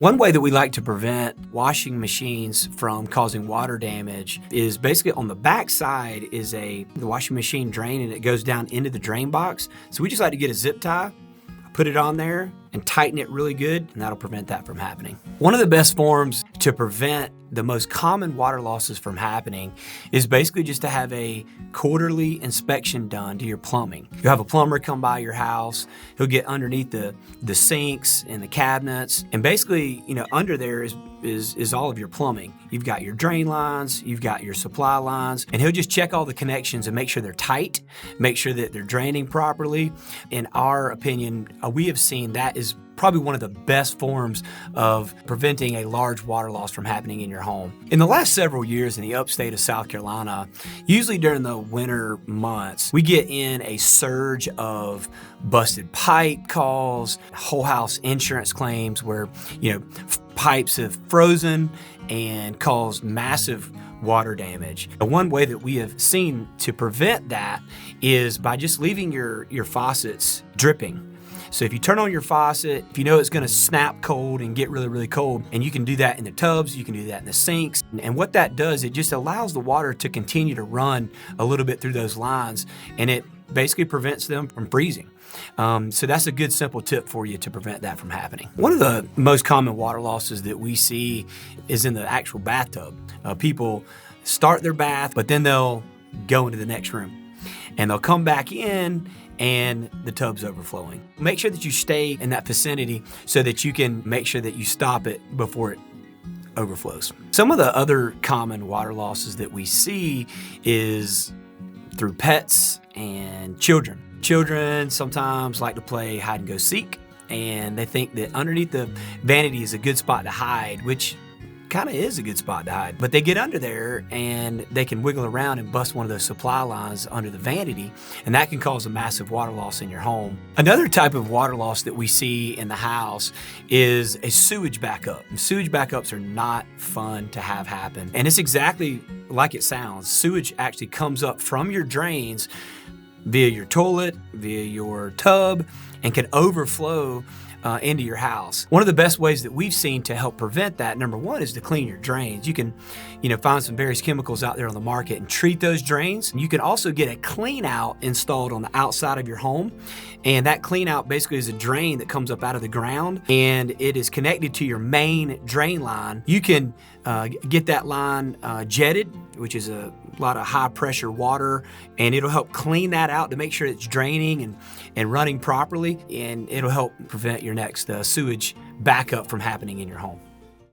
One way that we like to prevent washing machines from causing water damage is basically on the back side is the washing machine drain, and it goes down into the drain box. So we just like to get a zip tie, put it on there and tighten it really good, and that'll prevent that from happening. One of the best forms to prevent the most common water losses from happening is basically just to have a quarterly inspection done to your plumbing. You'll have a plumber come by your house. He'll get underneath the sinks and the cabinets, and basically, under there is all of your plumbing. You've got your drain lines, you've got your supply lines, and he'll just check all the connections and make sure they're tight, make sure that they're draining properly. In our opinion, we have seen that is probably one of the best forms of preventing a large water loss from happening in your home. In the last several years in the upstate of South Carolina, usually during the winter months, we get in a surge of busted pipe calls, whole house insurance claims where, pipes have frozen and caused massive water damage. One way that we have seen to prevent that is by just leaving your faucets dripping. So if you turn on your faucet, if you know it's gonna snap cold and get really, really cold, and you can do that in the tubs, you can do that in the sinks. And what that does, it just allows the water to continue to run a little bit through those lines, and it basically prevents them from freezing. So that's a good simple tip for you to prevent that from happening. One of the most common water losses that we see is in the actual bathtub. People start their bath, but then they'll go into the next room and they'll come back in and the tub's overflowing. Make sure that you stay in that vicinity so that you can make sure that you stop it before it overflows. Some of the other common water losses that we see is through pets and children. Children sometimes like to play hide and go seek, and they think that underneath the vanity is a good spot to hide, which kind of is a good spot to hide. But they get under there and they can wiggle around and bust one of those supply lines under the vanity, and that can cause a massive water loss in your home. Another type of water loss that we see in the house is a sewage backup. And sewage backups are not fun to have happen. And it's exactly like it sounds. Sewage actually comes up from your drains via your toilet, via your tub, and can overflow into your house. One of the best ways that we've seen to help prevent that, number one, is to clean your drains. You can, find some various chemicals out there on the market and treat those drains. You can also get a clean out installed on the outside of your home. And that clean out basically is a drain that comes up out of the ground, and it is connected to your main drain line. You can get that line jetted, which is a lot of high pressure water, and it'll help clean that out to make sure it's draining and running properly, and it'll help prevent your next sewage backup from happening in your home.